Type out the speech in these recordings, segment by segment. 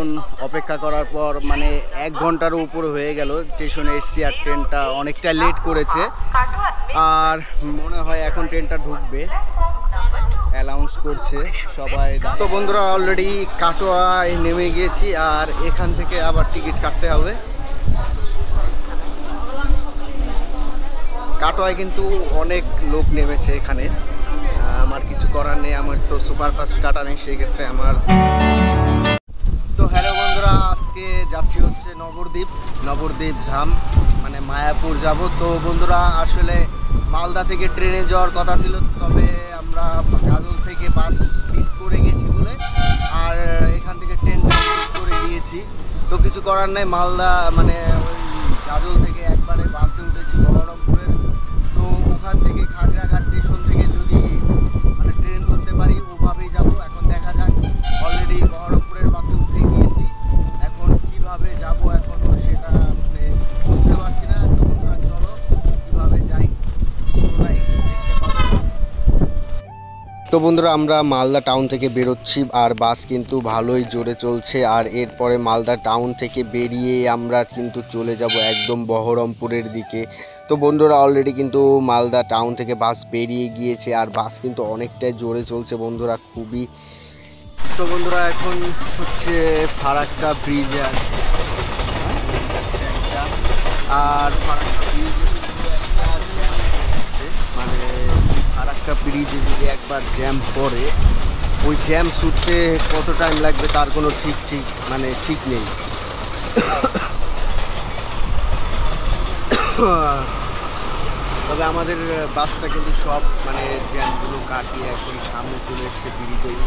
এখন অপেক্ষা করার পর মানে 1 ঘন্টারও উপরে হয়ে গেল স্টেশনে এসছি, আর ট্রেনটা অনেকটা লেট করেছে। আর মনে হয় এখন ট্রেনটা ঢুকবে, অ্যানাউন্স করছে সবাই। তো বন্ধুরা অলরেডি কাটোয়ায় নেমে গিয়েছি, আর এখান থেকে আবার টিকিট কাটতে হবে। কাটোয়ায় কিন্তু অনেক লোক নেমেছে এখানে, আমার কিছু করার নেই, আমার তো সুপারফাস্ট কাটা নেই, সেক্ষেত্রে আমার। তো হ্যালো বন্ধুরা, আজকে যাচ্ছি হচ্ছে নবদ্বীপ ধাম, মানে মায়াপুর যাব। তো বন্ধুরা আসলে মালদা থেকে ট্রেনে যাওয়ার কথা ছিল, তবে আমরা গাজল থেকে বাস মিস করে গেছি বলে, আর এখান থেকে ট্রেন মিস করে গিয়েছি। তো কিছু করার নেই, মালদা মানে ওই গাজল থেকে একবারে বাসে উঠেছি বহরমপুরের। তো ওখান থেকে খাগড়াঘাট স্টেশন থেকে যদি মানে ট্রেন ধরতে পারি ওভাবেই যাব। এখন দেখা যাক, অলরেডি বহরমপুরের বাসে উঠে গিয়েছি, এখন কিভাবে যাব এখনও সেটা মানে বুঝতে পারছি না। তো বন্ধুরা চলো কীভাবে যাই দেখতে পাচ্ছি। তো বন্ধুরা আমরা মালদা টাউন থেকে বেরোচ্ছি, আর বাস কিন্তু ভালোই জোরে চলছে। আর এরপরে মালদা টাউন থেকে বেরিয়ে আমরা কিন্তু চলে যাব একদম বহরমপুরের দিকে। তো বন্ধুরা অলরেডি কিন্তু মালদা টাউন থেকে বাস বেরিয়ে গিয়েছে, আর বাস কিন্তু অনেকটাই জোরে চলছে বন্ধুরা, খুবই। তো বন্ধুরা এখন হচ্ছে ফারাক্কা ব্রিজে আছে, আর ফারাক্কা ব্রিজে মানে ফারাক্কা ব্রিজে যদি একবার জ্যাম পড়ে, ওই জ্যাম ছুটতে কত টাইম লাগবে তার কোনো ঠিক নেই। তবে আমাদের বাসটা কিন্তু সব মানে জ্যামগুলো কাটিয়ে এখন সামনে চলে এসছে ব্রিজেই।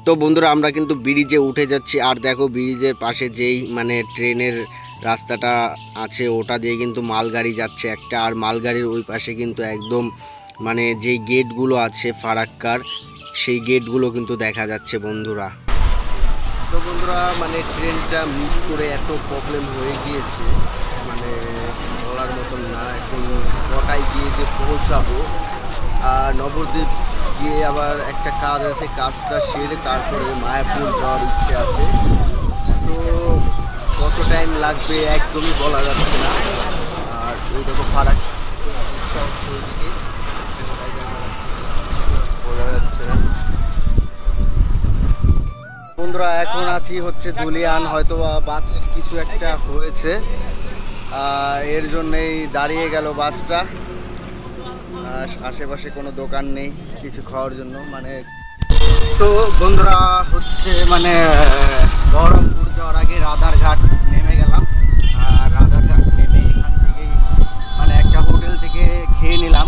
তো বন্ধুরা আমরা কিন্তু ব্রিজে উঠে যাচ্ছি, আর দেখো ব্রিজের পাশে যেই মানে ট্রেনের রাস্তাটা আছে ওটা দিয়ে কিন্তু মালগাড়ি যাচ্ছে একটা, আর মালগাড়ির ওই পাশে কিন্তু একদম মানে যেই গেটগুলো আছে ফারাক্কার, সেই গেটগুলো কিন্তু দেখা যাচ্ছে বন্ধুরা। তো বন্ধুরা মানে ট্রেনটা মিস করে এত প্রবলেম হয়ে গিয়েছে মানে বলার মতন না। এখন কটায় গিয়ে যে পৌঁছাবো, আর নবদ্বীপ গিয়ে আবার একটা কাজ আছে, কাজটা সেরে তারপরে মায়াপুর যাওয়ার ইচ্ছে আছে। তো কত টাইম লাগবে একদমই বলা যাচ্ছে না। আর ওই দেখো ফারাক্কা বোঝা যাচ্ছে না। বন্ধুরা এখন আছি হচ্ছে ধুলিয়ান, হয়তো বাসের কিছু একটা হয়েছে, এর জন্যেই দাঁড়িয়ে গেল বাসটা। আশেপাশে কোনো দোকান নেই কিছু খাওয়ার জন্য মানে। তো বন্ধুরা হচ্ছে মানে বহরমপুর যাওয়ার আগে রাধারঘাট নেমে গেলাম, আর রাধারঘাট নেমে এখান থেকেই মানে একটা হোটেল থেকে খেয়ে নিলাম,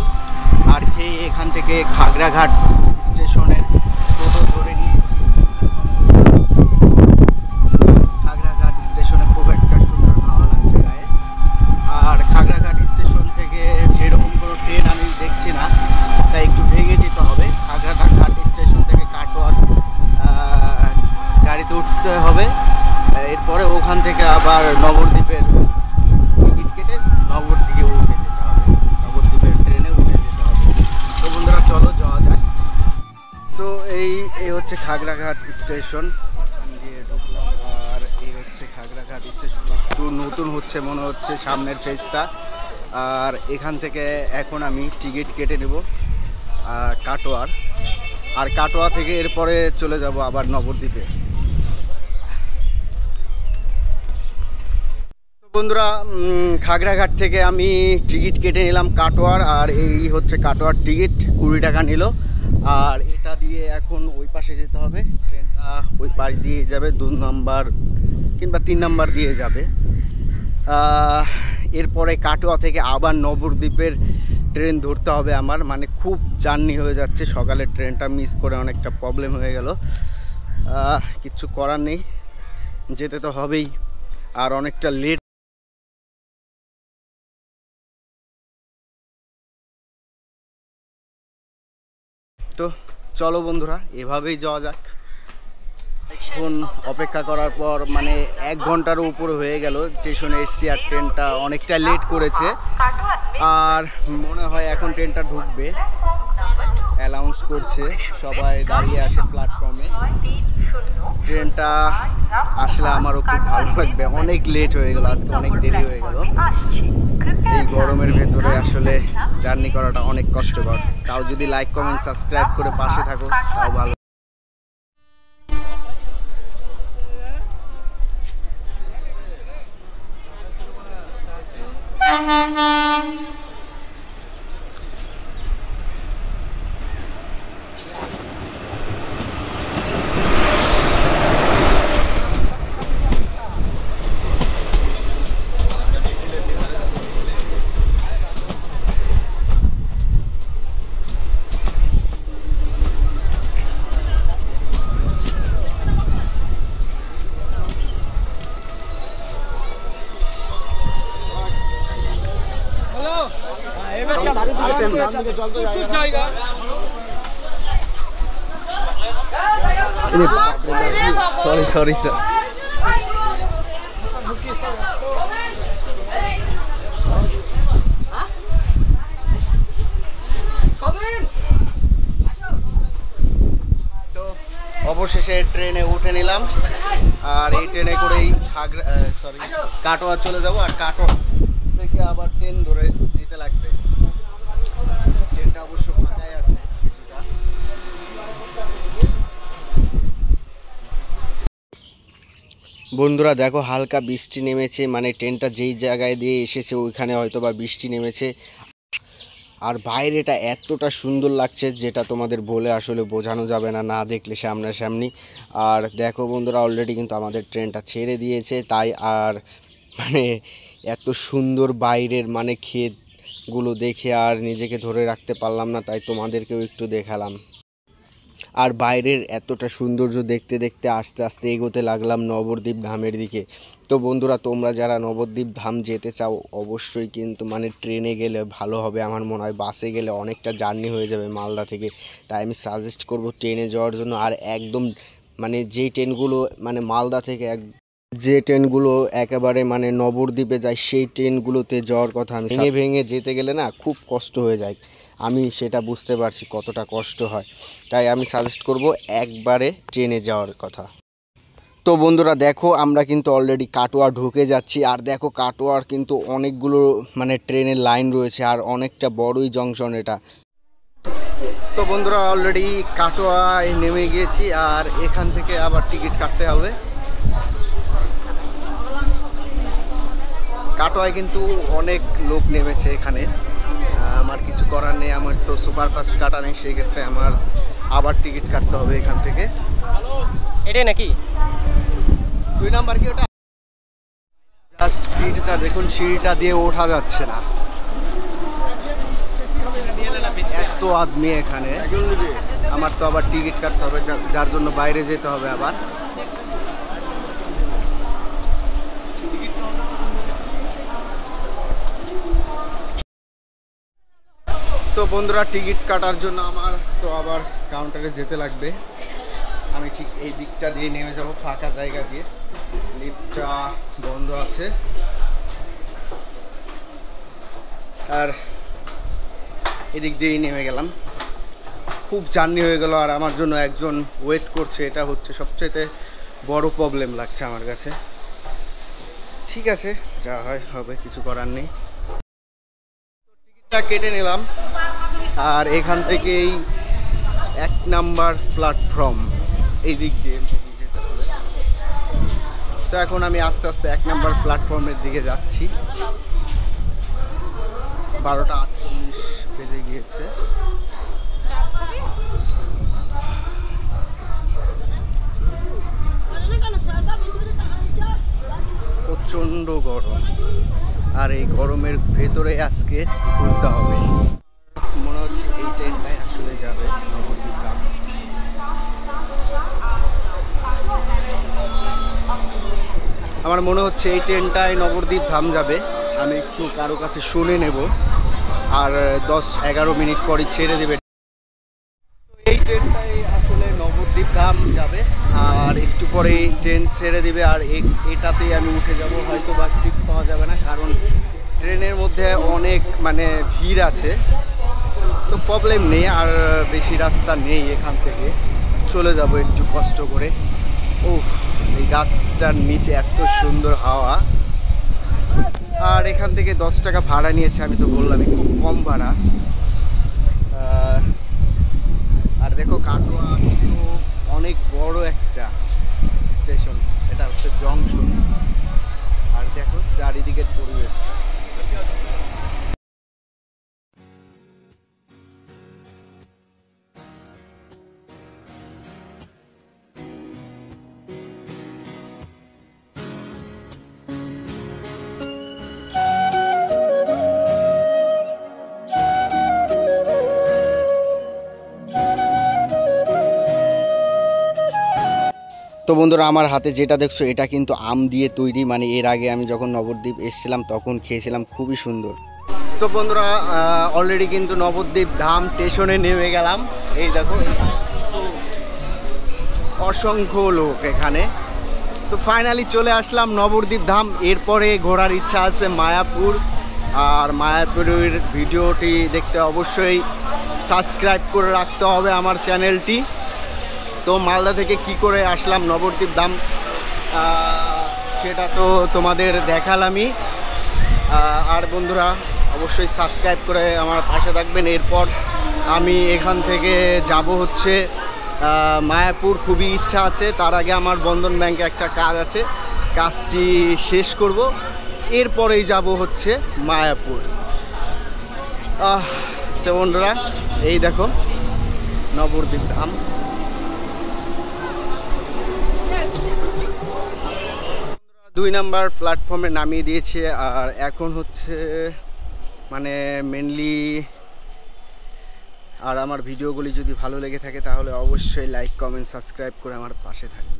আর খেয়ে এখান থেকে খাগড়াঘাট স্টেশনের টোটো ধরে নিয়েছি। খাগড়াঘাট স্টেশনে খুব একটা সুন্দর হাওয়া লাগছে গায়ে, আর খাগড়াঘাট স্টেশন থেকে যেরকম কোনো ট্রেন আমি দেখছি না, তাই একটু ভেঙে যেতে হবে। খাগড়াঘাট স্টেশন থেকে কাটোয়ার গাড়িতে উঠতে হবে, এরপরে ওখান থেকে আবার নবদ্বীপের টিকিট কেটে নবদ্বীপে উঠে যেতে হবে, নবদ্বীপের ট্রেনে উঠে যেতে হবে। তো বন্ধুরা চলো যাওয়া যায়। তো এই হচ্ছে খাগড়াঘাট স্টেশন, এখান দিয়ে ঢুকলাম, আর এই হচ্ছে খাগড়াঘাট স্টেশন। একটু নতুন হচ্ছে মনে হচ্ছে সামনের ফেজটা। আর এখান থেকে এখন আমি টিকিট কেটে নেব কাটোয়ার, আর কাটোয়া থেকে এরপরে চলে যাব আবার নবদ্বীপে। তো বন্ধুরা খাগড়াঘাট থেকে আমি টিকিট কেটে নিলাম কাটোয়ার, আর এই হচ্ছে কাটোয়ার টিকিট 20 টাকা নিল। আর এটা দিয়ে এখন ওই পাশে যেতে হবে, ট্রেনটা ওই পাশ দিয়ে যাবে, 2 নম্বর কিংবা 3 নম্বর দিয়ে যাবে। এরপরে কাটোয়া থেকে আবার নবদ্বীপের ট্রেন ধরতে হবে আমার, মানে খুব জার্নি হয়ে যাচ্ছে। সকালের ট্রেনটা মিস করে অনেকটা প্রবলেম হয়ে গেল, কিচ্ছু করার নেই, যেতে তো হবেই, আর অনেকটা লেট। তো চলো বন্ধুরা এভাবেই যাওয়া যাক। এখন অপেক্ষা করার পর মানে 1 ঘন্টারও উপরে হয়ে গেল স্টেশনে এসছি, আর ট্রেনটা অনেকটা লেট করেছে, আর মনে হয় এখন ট্রেনটা ঢুকবে, অ্যানাউন্স করছে, সবাই দাঁড়িয়ে আছে প্ল্যাটফর্মে। ট্রেনটা আসলে আমারও খুব ভালো লাগবে। অনেক লেট হয়ে গেল, আজকে অনেক দেরি হয়ে গেল। এই গরমের ভেতরে আসলে জার্নি করাটা অনেক কষ্টকর। তাও যদি লাইক কমেন্ট সাবস্ক্রাইব করে পাশে থাকো তাও ভালো। Sorry sorry sir. তো অবশেষে ট্রেনে উঠে নিলাম, আর এই ট্রেনে করেই কাটোয়া চলে যাব, আর কাটোয়া থেকে আবার ট্রেন ধরে দিতে লাগবে। ট্রেনটা অবশ্য ফাঁকাই আছে কিছুটা। বন্ধুরা দেখো, হালকা বৃষ্টি নেমেছে, মানে ট্রেনটা যেই জায়গায় দিয়ে এসেছে ওইখানে হয়তো বা বৃষ্টি নেমেছে। আর বাইরেটা এতটা সুন্দর লাগছে যেটা তোমাদের বলে আসলে বোঝানো যাবে না, না দেখলে সামনাসামনি। আর দেখো বন্ধুরা, অলরেডি কিন্তু আমাদের ট্রেনটা ছেড়ে দিয়েছে। তাই আর মানে এত সুন্দর বাইরের মানে ক্ষেতগুলো দেখে আর নিজেকে ধরে রাখতে পারলাম না, তাই তোমাদেরকেও একটু দেখালাম। আর বাইরের এতটা সৌন্দর্য দেখতে দেখতে আস্তে আস্তে এগোতে লাগলাম নবদ্বীপ ধামের দিকে। তো বন্ধুরা, তোমরা যারা নবদ্বীপ ধাম যেতে চাও অবশ্যই কিন্তু মানে ট্রেনে গেলে ভালো হবে আমার মনে হয়। বাসে গেলে অনেকটা জার্নি হয়ে যাবে মালদা থেকে, তাই আমি সাজেস্ট করব ট্রেনে যাওয়ার জন্য। আর একদম মানে যেই ট্রেনগুলো মানে মালদা থেকে যে ট্রেনগুলো একেবারে মানে নবদ্বীপে যায় সেই ট্রেনগুলোতে যাওয়ার কথা। আমি ভেঙে ভেঙে যেতে গেলে না খুব কষ্ট হয়ে যায়, আমি সেটা বুঝতে পারছি কতটা কষ্ট হয়, তাই আমি সাজেস্ট করব একবারে ট্রেনে যাওয়ার কথা। তো বন্ধুরা দেখো, আমরা কিন্তু অলরেডি কাটোয়া ঢুকে যাচ্ছি। আর দেখো, কাটোয়ার কিন্তু অনেকগুলো মানে ট্রেনের লাইন রয়েছে, আর অনেকটা বড়ই জংশন এটা। তো বন্ধুরা, অলরেডি কাটোয়ায় নেমে গিয়েছি, আর এখান থেকে আবার টিকিট কাটতে হবে। কাটোয়ায় কিন্তু অনেক লোক নেমেছে এখানে, আমার কিছু করার নেই। আমার তো সুপারফাস্ট কাটা নেই, সেই ক্ষেত্রে আমার আবার টিকিট কাটতে হবে এখান থেকে। এটাই নাকি 2 নাম্বার কি ওটা? জাস্ট সিঁড়িটা দেখুন, সিঁড়িটা দিয়ে ওঠা যাচ্ছে না, এত আদমি এখানে। আমার তো আবার টিকিট কাটতে হবে, যার জন্য বাইরে যেতে হবে আবার। তো বন্ধুরা, টিকিট কাটার জন্য আমার তো আবার কাউন্টারে যেতে লাগবে। আমি ঠিক এই দিকটা দিয়ে নেমে যাব, ফাঁকা জায়গা দিয়ে। লিফটটা বন্ধ আছে, আর এদিক দিয়েই নেমে গেলাম। খুব জার্নি হয়ে গেল, আর আমার জন্য একজন ওয়েট করছে, এটা হচ্ছে সবচেয়ে বড় প্রবলেম লাগছে আমার কাছে। ঠিক আছে, যা হয় হবে, কিছু করার নেই। টিকিটটা কেটে নিলাম, আর এখান থেকেই 1 নাম্বার প্ল্যাটফর্ম এই দিক দিয়ে যেতে হবে। তো এখন আমি আস্তে আস্তে 1 নাম্বার প্ল্যাটফর্মের দিকে যাচ্ছি। 12টা 48 বেজে গিয়েছে। প্রচণ্ড গরম, আর এই গরমের ভেতরে আজকে ঘুরতে হবে। মনে হচ্ছে এই ট্রেনটাই আসলে যাবে নবদ্বীপ ধাম। আমার মনে হচ্ছে এই ট্রেনটাই নবদ্বীপ ধাম যাবে। আমি একটু কারো কাছে শুনে নেব, আর 10-11 মিনিট পরই ছেড়ে দেবে। এই ট্রেনটাই আসলে নবদ্বীপ ধাম যাবে, আর একটু পরেই ট্রেন ছেড়ে দিবে, আর এটাতেই আমি উঠে যাব। হয়তো বা সিট পাওয়া যাবে না, কারণ ট্রেনের মধ্যে অনেক মানে ভিড় আছে। তো প্রবলেম নেই, আর বেশি রাস্তা নেই, এখান থেকে চলে যাব একটু কষ্ট করে। উফ, এই গাছটার নিচে এত সুন্দর হাওয়া। আর এখান থেকে 10 টাকা ভাড়া নিয়েছে, আমি তো বললামই খুব কম ভাড়া। আর দেখো কাটোয়া কিন্তু অনেক বড় একটা স্টেশন, এটা হচ্ছে জংশন। আর দেখো চারিদিকের পরিবেশটা। তো বন্ধুরা, আমার হাতে যেটা দেখছো এটা কিন্তু আম দিয়ে তৈরি, মানে এর আগে আমি যখন নবদ্বীপ এসেছিলাম তখন খেয়েছিলাম, খুবই সুন্দর। তো বন্ধুরা, অলরেডি কিন্তু নবদ্বীপ ধাম স্টেশনে নেমে গেলাম। এই দেখো অসংখ্য লোক এখানে। তো ফাইনালি চলে আসলাম নবদ্বীপ ধাম। এরপরে ঘোরার ইচ্ছা আছে মায়াপুর। আর মায়াপুরের ভিডিওটি দেখতে অবশ্যই সাবস্ক্রাইব করে রাখতে হবে আমার চ্যানেলটি। তো মালদা থেকে কি করে আসলাম নবদ্বীপ ধাম সেটা তো তোমাদের দেখালামই। আর বন্ধুরা অবশ্যই সাবস্ক্রাইব করে আমার পাশে থাকবেন। এরপর আমি এখান থেকে যাব হচ্ছে মায়াপুর, খুবই ইচ্ছা আছে। তার আগে আমার বন্ধন ব্যাংকে একটা কাজ আছে, কাজটি শেষ করব, এরপরেই যাব হচ্ছে মায়াপুর। তো বন্ধুরা, এই দেখো নবদ্বীপ ধাম। 2 নাম্বার প্ল্যাটফর্মে নামিয়ে দিয়েছে। আর এখন হচ্ছে মানে মেনলি, আর আমার ভিডিওগুলি যদি ভালো লেগে থাকে তাহলে অবশ্যই লাইক, কমেন্ট, সাবস্ক্রাইব করে আমার পাশে থাকবে।